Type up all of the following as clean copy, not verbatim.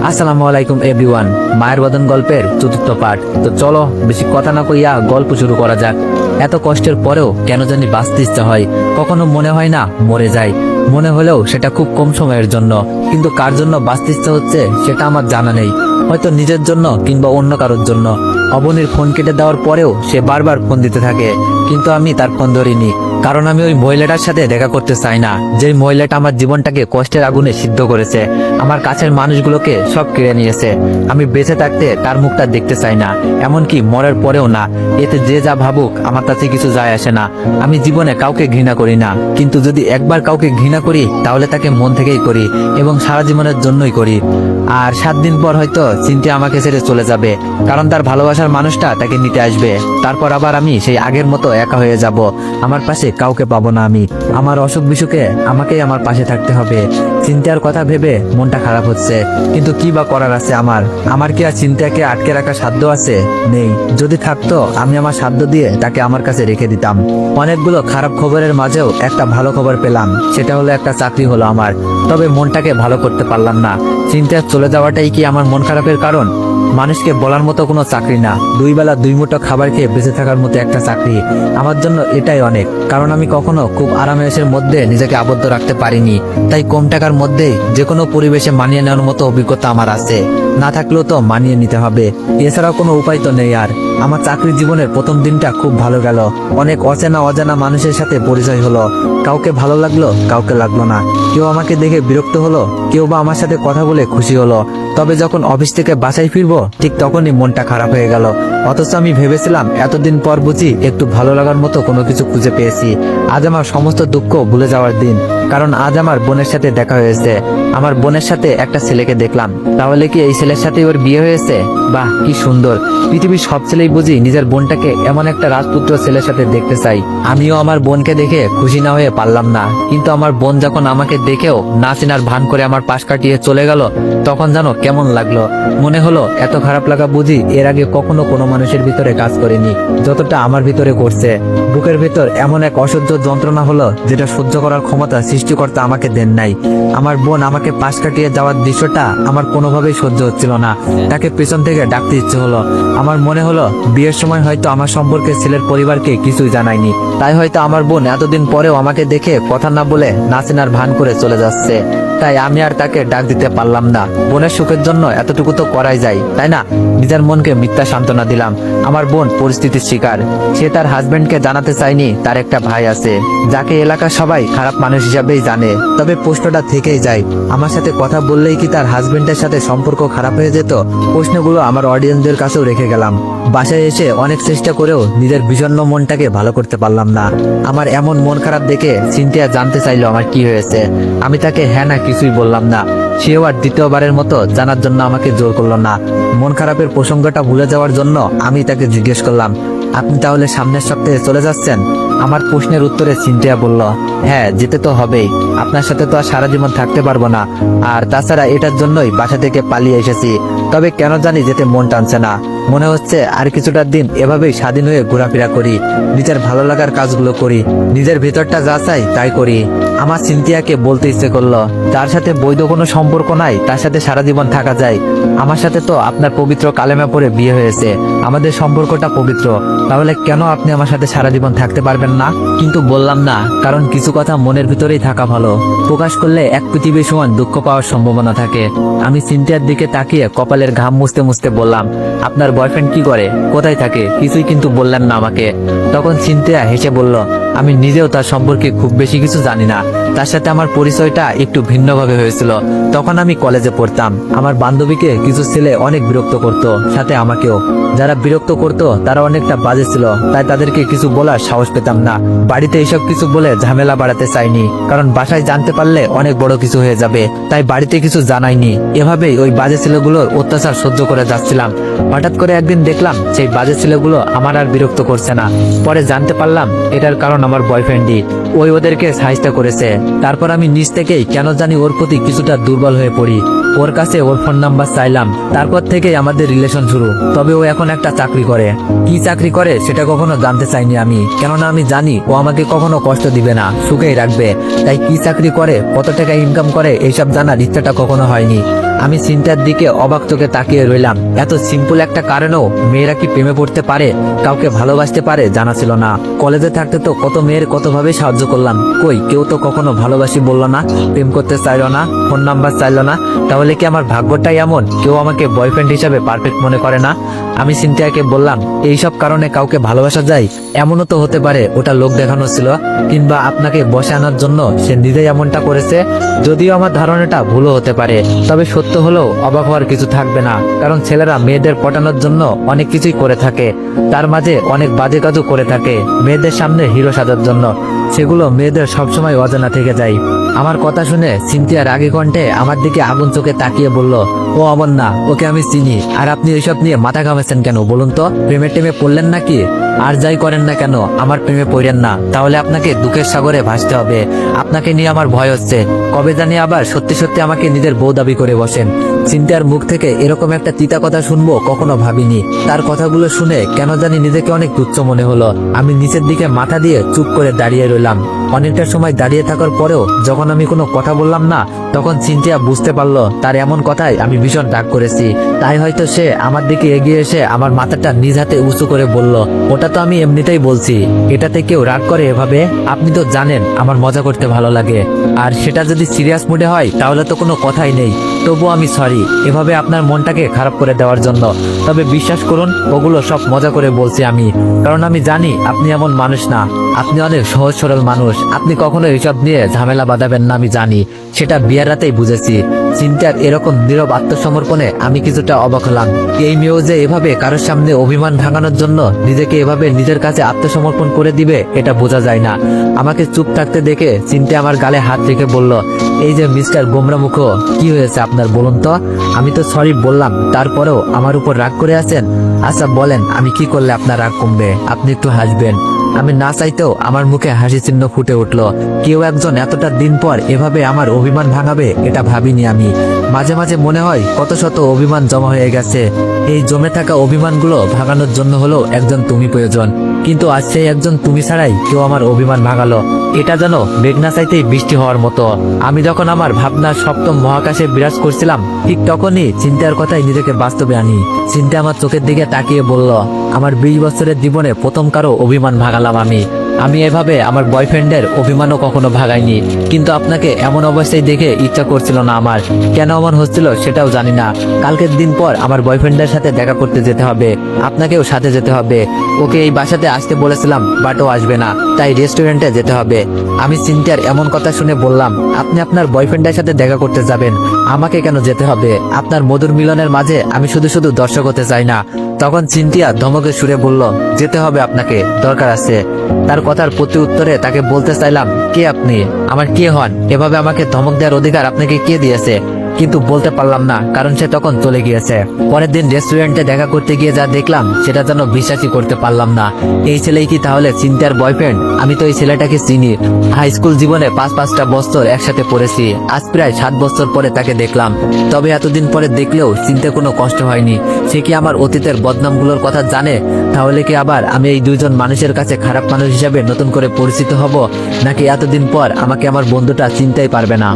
আসসালামু আলাইকুম এভরিওয়ান। মায়ের বদন গল্পের চতুর্থ পার্ট। তো চলো বেশি কথা না কইয়া গল্প শুরু করা যাক। এত কষ্টের পরেও কেন জানি বাঁচতে ইচ্ছা হয়, কখনো মনে হয় না মরে যায়, মনে হলেও সেটা খুব কম সময়ের জন্য। কিন্তু কার জন্য বাঁচতে ইচ্ছা হচ্ছে সেটা আমার জানা নেই, হয়তো নিজের জন্য কিংবা অন্য কারোর জন্য। অবনীর ফোন কেটে দেওয়ার পরেও সে বারবার ফোন দিতে থাকে, কিন্তু আমি তার ফোন ধরিনি, কারণ আমি ওই মহিলাটার সাথে দেখা করতে চাই না, যে মহিলাটা আমার জীবনটাকে কষ্টের আগুনে সিদ্ধ করেছে, আমার কাছের মানুষগুলোকে সব কেড়ে নিয়েছে। আমি বেঁচে থাকতে তার মুখটা দেখতে চাই না, এমনকি মরার পরেও না। এতে যে যা ভাবুক আমার কাছে কিছু যায় আসে না। আমি জীবনে কাউকে ঘৃণা করি না, কিন্তু যদি একবার কাউকে ঘৃণা করি তাহলে তাকে মন থেকেই করি এবং সারা জীবনের জন্যই করি। আর 7 দিন পর হয়তো চিন্তা আমাকে ছেড়ে চলে যাবে, কারণ তার ভালোবাসার মানুষটা তাকে নিতে আসবে। তারপর আবার আমি সেই আগের মতো একা হয়ে যাব, আমার পাশে কাউকে পাবো না। আমি আমার অসুখ বিসুখে আমাকেই আমার পাশে থাকতে হবে। চিন্তার কথা ভেবে মনটা খারাপ হচ্ছে, কিন্তু কি বা করার আছে আমার কি আর চিন্তাকে আটকে রাখার সাধ্য আছে? নেই। যদি থাকতো আমি আমার সাধ্য দিয়ে তাকে আমার কাছে রেখে দিতাম। অনেকগুলো খারাপ খবরের মাঝেও একটা ভালো খবর পেলাম, সেটা হলো একটা চাকরি হলো আমার। তবে মনটাকে ভালো করতে পারলাম না। চিন্তা চলে যাওয়াটাই কি আমার মন খারাপের কারণ? মানুষকে বলার মতো কোনো চাকরি না, 2 বেলা 2 মুঠো খাবার খেয়ে বেঁচে থাকার মতো একটা চাকরি আমার জন্য এটাই অনেক। কারণ আমি কখনো খুব আরামের মধ্যে নিজেকে আবদ্ধ রাখতে পারিনি, তাই কম টাকার মধ্যেই যে কোনো পরিবেশে মানিয়ে নেওয়ার মতো অভিজ্ঞতা আমার আছে। না থাকলেও তো মানিয়ে নিতে হবে, এছাড়াও কোনো উপায় তো নেই। আর আমার চাকরি জীবনের প্রথম দিনটা খুব ভালো গেল। অনেক অচেনা অজানা মানুষের সাথে পরিচয় হলো, কাউকে ভালো লাগলো, কাউকে লাগলো না। কেউ আমাকে দেখে বিরক্ত হলো, কেউ বা আমার সাথে কথা বলে খুশি হলো। তবে যখন অফিস থেকে বাসায় ফিরবো ঠিক তখনই মনটা খারাপ হয়ে গেল। অথচ আমি ভেবেছিলাম এতদিন পর বুঝি একটু ভালো লাগার মতো কোনো কিছু খুঁজে পেয়েছি। আজ আমার সমস্ত দুঃখ ভুলে যাওয়ার দিন, কারণ আজ আমার বোনের সাথে দেখা হয়েছে। আমার বোনের সাথে একটা ছেলেকে দেখলাম। তাহলে কি এই ছেলের সাথে ওর বিয়ে হয়েছে? বাহ, কি সুন্দর! পৃথিবীর সব ছেলেই বুঝি নিজের বোনটাকে এমন একটা রাজপুত্র ছেলের সাথে দেখতে চাই। আমিও আমার বোনকে দেখে খুশি না হয়ে পারলাম না, কিন্তু আমার বোন যখন আমাকে দেখেও না চেনার ভান করে আমার পাশ কাটিয়ে চলে গেল, তখন জানো কেমন লাগলো? মনে হলো এত খারাপ লাগা বুঝি এর আগে কখনো কোনো মানুষের ভিতরে কাজ করেনি, যতটা আমার ভিতরে করছে। বুকের ভিতর এমন এক অসহ্য যন্ত্রণা হলো, যেটা সহ্য করার ক্ষমতা সৃষ্টিকর্তা আমাকে দেন নাই। আমার বোন আমাকে পাশ কাটিয়ে যাওয়ার দৃশ্যটা আমার কোনোভাবেই সহ্য হচ্ছিল না। তাকে পেছন থেকে ডাকতে ইচ্ছে হলো। আমার মনে হলো বিয়ের সময় হয়তো আমার সম্পর্কে ছেলের পরিবারকে কিছুই জানায়নি, তাই হয়তো আমার বোন এতদিন পরেও আমাকে দেখে কথা না বলে না চেনার ভান করে চলে যাচ্ছে। তাই আমি আর তাকে ডাক দিতে পারলাম না। বোনের সুখের জন্য এতটুকু তো করাই যায়, তাই না? নিজের মনকে মিথ্যা সান্ত্বনা দিলাম। আমার বোন পরিস্থিতির শিকার। সে তার হাজবেন্ডকে জানাতে চায়নি তার একটা ভাই আছে, যাকে এলাকার সবাই খারাপ মানুষ হিসাবেই জানে। তবে প্রশ্নটা থেকেই যায়, আমার সাথে কথা বললেই কি তার হাজবেন্ডের সাথে সম্পর্ক খারাপ হয়ে যেত? প্রশ্নগুলো আমার অডিয়েন্সদের কাছেও রেখে গেলাম। বাসায় এসে অনেক চেষ্টা করেও নিজের বিষণ্ণ মনটাকে ভালো করতে পারলাম না। আমার এমন মন খারাপ দেখে সিনথিয়া জানতে চাইলো আমার কি হয়েছে। আমি তাকে হ্যাঁ না কিছুই বললাম না। সেও আর দ্বিতীয়বারের মতো জানার জন্য আমাকে জোর করলো না। মন খারাপের প্রসঙ্গটা ভুলে যাওয়ার জন্য আমি তাকে জিজ্ঞেস করলাম, আপনি তাহলে সামনের সপ্তাহে চলে যাচ্ছেন? আমার প্রশ্নের উত্তরে সিনথিয়া বলল, হ্যাঁ, যেতে তো হবেই। আপনার সাথে তো আর সারা জীবন থাকতে পারবো না, আর তাছাড়া এটার জন্যই বাসা থেকে পালিয়ে এসেছি। তবে কেন জানি যেতে মন টানছে না। মনে হচ্ছে আর কিছুটা দিন এভাবেই স্বাধীন হয়ে ঘোরাফেরা করি, নিজের ভালো লাগার কাজগুলো করি, নিজের ভেতরটা যা চাই তাই করি। আমার সিনথিয়াকে বলতে ইচ্ছে করলো, যার সাথে বৈধ কোনো সম্পর্ক নাই তার সাথে সারা জীবন থাকা যায়। আমার সাথে তো আপনার পবিত্র কালেমা পড়ে বিয়ে হয়েছে, আমাদের সম্পর্কটা পবিত্র। তাহলে কেন আপনি আমার সাথে সারা জীবন থাকতে পারবেন না? কিন্তু বললাম না, কারণ কিছু কথা মনের ভিতরেই থাকা ভালো। প্রকাশ করলে এক পৃথিবীর সমান দুঃখ পাওয়ার সম্ভাবনা থাকে। আমি সিনথিয়ার দিকে তাকিয়ে কপালের ঘাম মুছতে মুছতে বললাম, আপনার বয়ফ্রেন্ড কি করে, কোথায় থাকে? কিছুই কিন্তু বললেন না আমাকে। তখন সিনথিয়া হেসে বলল, আমি নিজেও তার সম্পর্কে খুব বেশি কিছু জানি না। তার সাথে আমার পরিচয়টা একটু ভিন্নভাবে হয়েছিল। তখন আমি কলেজে পড়তাম। আমার বান্ধবীকে কিছু ছেলে অনেক বিরক্ত করত, সাথে আমাকেও। যারা বিরক্ত করত তারা অনেকটা বাজে ছিল, তাই তাদেরকে কিছু বলার সাহস পেতাম না। বাড়িতে এইসব কিছু বলে ঝামেলা বাড়াতে চাইনি, কারণ বাসায় জানতে পারলে অনেক বড় কিছু হয়ে যাবে, তাই বাড়িতে কিছু জানাইনি। এভাবেই ওই বাজে ছেলেগুলোর অত্যাচার সহ্য করে যাচ্ছিলাম। হঠাৎ করে একদিন দেখলাম সেই বাজে ছেলেগুলো আমার আর বিরক্ত করছে না। পরে জানতে পারলাম এটার কারণ আমার বয়ফ্রেন্ডই। ওই ওদেরকে সাহায্য করেছে। তারপর আমি নিজ থেকেই কেন জানি ওর প্রতি কিছুটা দুর্বল হয়ে পড়ি। ওর কাছে ওর ফোন নাম্বার চাইলাম। তারপর থেকেই আমাদের রিলেশন শুরু। তবে ও এখন একটা চাকরি করে। কি চাকরি করে সেটা কখনো জানতে চাইনি আমি, কেননা আমি জানি ও আমাকে কখনো কষ্ট দিবে না, সুখেই রাখবে। তাই কি চাকরি করে, কত টাকা ইনকাম করে, এইসব জানার ইচ্ছাটা কখনো হয়নি। আমি চিন্তার দিকে অবাক চোখে তাকিয়ে রইলাম। এত সিম্পল একটা কারণেও মেয়েরা কি প্রেমে পড়তে পারে, কাউকে ভালোবাসতে পারে জানা ছিল না। কলেজে থাকতে তো কত মেয়ের কতভাবে সাহায্য করলাম, কই কেউ তো কখনো ভালোবাসি বললো না, প্রেম করতে চাইলো না, ফোন নাম্বার চাইলো না। তাহলে কি আমার ভাগ্যটাই এমন, কেউ আমাকে বয়ফ্রেন্ড হিসাবে পারফেক্ট মনে করে না? আমি সিনথিয়াকে বললাম, এইসব কারণে কাউকে ভালোবাসা যায়? এমনও তো হতে পারে ওটা লোক দেখানো ছিল, কিংবা আপনাকে বসে আনার জন্য সে নিজেই এমনটা করেছে। যদিও আমার ধারণাটা ভুলও হতে পারে, তবে সত্য হলেও অবাক হওয়ার কিছু থাকবে না, কারণ ছেলেরা মেয়েদের পটানোর জন্য অনেক কিছুই করে থাকে, তার মাঝে অনেক বাজে কাজও করে থাকে মেয়েদের সামনে হিরো সাজার জন্য। সেগুলো মেয়েদের সবসময় অজানা থেকে যায়। আমার কথা শুনে সিনথিয়া রাগী কণ্ঠে আমার দিকে আগুন চোখে তাকিয়ে বলল, ও অমন না, ওকে আমি চিনি। আর আপনি এইসব নিয়ে মাথা ঘামাচ্ছেন কেন বলুন তো? প্রেমে টেমে পড়লেন নাকি? আর যাই করেন না কেন আমার প্রেমে পড়েন না, তাহলে আপনাকে দুঃখের সাগরে ভাসতে হবে। আপনাকে নিয়ে আমার ভয় হচ্ছে, কবে জানি আবার সত্যি সত্যি আমাকে নিজের বউ দাবি করে বসেন। চিন্তার মুখ থেকে এরকম একটা তিতা কথা শুনবো কখনো ভাবিনি। তার কথাগুলো শুনে কেন জানি নিজেকে অনেক তুচ্ছ মনে হলো। আমি নিচের দিকে মাথা দিয়ে চুপ করে দাঁড়িয়ে রইলাম। অনেকটা সময় দাঁড়িয়ে থাকার পরেও যখন আমি কোনো কথা বললাম না, তখন চিন্তিয়া বুঝতে পারলো তার এমন কথায় আমি ভীষণ রাগ করেছি। তাই হয়তো সে আমার দিকে এগিয়ে এসে আমার মাথাটা নিজ হাতে উঁচু করে বলল, ওটা তো আমি এমনিতেই বলছি, এটাতে কেউ রাগ করে এভাবে? আপনি তো জানেন আমার মজা করতে ভালো লাগে, আর সেটা যদি সিরিয়াস মুডে হয় তাহলে তো কোনো কথাই নেই। তবু আমি সরি এভাবে আপনার মনটাকে খারাপ করে দেওয়ার জন্য। তবে বিশ্বাস করুন, ওগুলো সব মজা করে বলছি আমি, কারণ আমি জানি আপনি এমন মানুষ না, আপনি অনেক সহজ সরল মানুষ। আপনি কখনো এইসব নিয়ে ঝামেলা বাঁধাবেন না, আমি জানি, সেটা বিয়ের রাতেই বুঝেছি। চিন্তার এরকম নীরব আত্মসমর্পণে আমি কিছুটা অবাক হলাম। এই মেয়েও যে এভাবে কারোর সামনে অভিমান ভাঙানোর জন্য নিজেকে এভাবে নিজের কাছে আত্মসমর্পণ করে দিবে, এটা বোঝা যায় না। আমাকে চুপ থাকতে দেখে চিন্তা আমার গালে হাত রেখে বলল, এই যে মিস্টার গোমরামুখ, কি হয়েছে আপনার বলুন তো? আমি তো সরি বললাম, তারপরেও আমার উপর রাগ করে আছেন। আচ্ছা বলেন, আমি কি করলে আপনার রাগ কমবে? আপনি একটু হাসবেন। আমি না চাইতেও আমার মুখে হাসি চিহ্ন ফুটে উঠল। কেউ একজন এতটা দিন পর এভাবে আমার অভিমান ভাঙাবে, এটা ভাবিনি আমি। মাঝে মাঝে মনে হয় কত শত অভিমান জমা হয়ে গেছে, এই জমে থাকা অভিমানগুলো ভাঙানোর জন্য হলো একজন তুমি প্রয়োজন, কিন্তু আজ সেই একজন তুমি ছাড়াই কেউ আমার অভিমান ভাঙালো। এটা যেন মেঘনা চাইতেই বৃষ্টি হওয়ার মতো। আমি যখন আমার ভাবনার সপ্তম মহাকাশে বিরাজ করছিলাম, ঠিক তখনই চিন্তার কথাই নিজেকে বাস্তবে আনি। চিন্তা আমার চোখের দিকে তাকিয়ে বলল, আমার 20 বছরের জীবনে প্রথম কারো অভিমান ভাঙালাম আমি এভাবে আমার বয়ফ্রেন্ডের অভিমানও কখনো ভাগাইনি। কিন্তু আপনাকে এমন অবস্থায় দেখে ইচ্ছা করছিল না আমার, কেন এমন হচ্ছিল সেটাও জানি না। কালকের দিন পর আমার বয়ফ্রেন্ডের সাথে দেখা করতে যেতে হবে, আপনাকেও সাথে যেতে হবে। ওকে এই বাসাতে আসতে বলেছিলাম, বাট ও আসবে না, তাই রেস্টুরেন্টে যেতে হবে। আমি চিন্তার এমন কথা শুনে বললাম, আপনি আপনার বয়ফ্রেন্ডের সাথে দেখা করতে যাবেন, আমাকে কেন যেতে হবে? আপনার মধুর মিলনের মাঝে আমি শুধু শুধু দর্শক হতে চাই না। তখন চিন্তিয়া ধমকে সুরে বলল, যেতে হবে আপনাকে, দরকার আছে। তার কথার প্রতি উত্তরে তাকে বলতে চাইলাম, কে আপনি? আমার কে হন? এভাবে আমাকে ধমক দেওয়ার অধিকার আপনাকে কে দিয়েছে? কিন্তু বলতে পারলাম না, কারণ সে তখন চলে গিয়েছে। পরের দিন রেস্টুরেন্টে দেখা করতে গিয়ে যা দেখলাম, সেটা যেন বিশ্বাসই করতে পারলাম না। এই ছেলেই কি তাহলে চিন্তার বয়ফ্রেন্ড? আমি তো এই ছেলেটাকে চিনি, হাই স্কুল জীবনে 5-5টা বছর একসাথে পড়েছি। আজ প্রায় 7 বছর পরে তাকে দেখলাম। তবে এতদিন পরে দেখলেও চিনতে কোনো কষ্ট হয়নি। সে কি আমার অতীতের বদনামগুলোর কথা জানে? তাহলে কি আবার আমি এই দুইজন মানুষের কাছে খারাপ মানুষ হিসাবে নতুন করে পরিচিত হব, নাকি এতদিন পর আমাকে আমার বন্ধুটা চিনতেই পারবে না?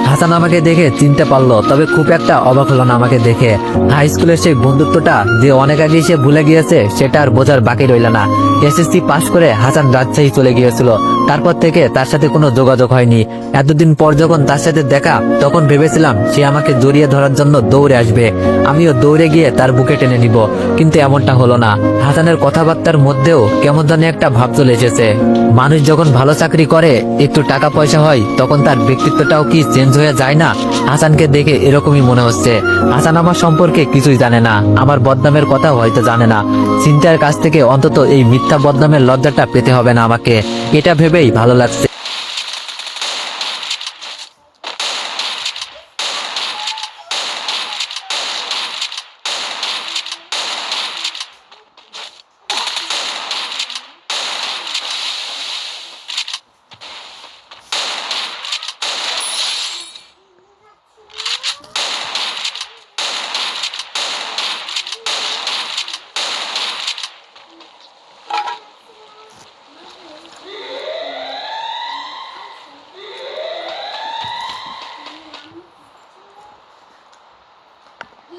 হাসান আমাকে দেখে চিনতে পারলো, তবে খুব একটা অবাক হলো না আমাকে দেখে। হাই স্কুলের সেই বন্ধুত্বটা যে অনেক আগে সে ভুলে গিয়েছে, সেটা আর বোঝার বাকি রইল না। এসএসসি পাশ করে হাসান রাজশাহী চলে গিয়েছিল, তারপর থেকে তার সাথে কোনো যোগাযোগ হয়নি। এতদিন পর যখন তার সাথে দেখা, তখন ভেবেছিলাম সে আমাকে জড়িয়ে ধরার জন্য দৌড়ে আসবে, আমিও দৌড়ে গিয়ে তার বুকে টেনে নিব, কিন্তু এমনটা হলো না। হাসানের কথাবার্তার মধ্যেও কেমন জানি একটা ভাব চলে এসেছে। মানুষ যখন ভালো চাকরি করে, একটু টাকা পয়সা হয়, তখন তার ব্যক্তিত্বটাও কি চেঞ্জ হয়ে যায় না? হাসানকে দেখে এরকমই মনে হচ্ছে। হাসান আমার সম্পর্কে কিছুই জানে না, আমার বদনামের কথাও হয়তো জানে না। চিন্তার কাছ থেকে অন্তত এই মিথ্যা বদনামের লজ্জাটা পেতে হবে না আমাকে, এটা ভেবেই ভালো লাগছে। เ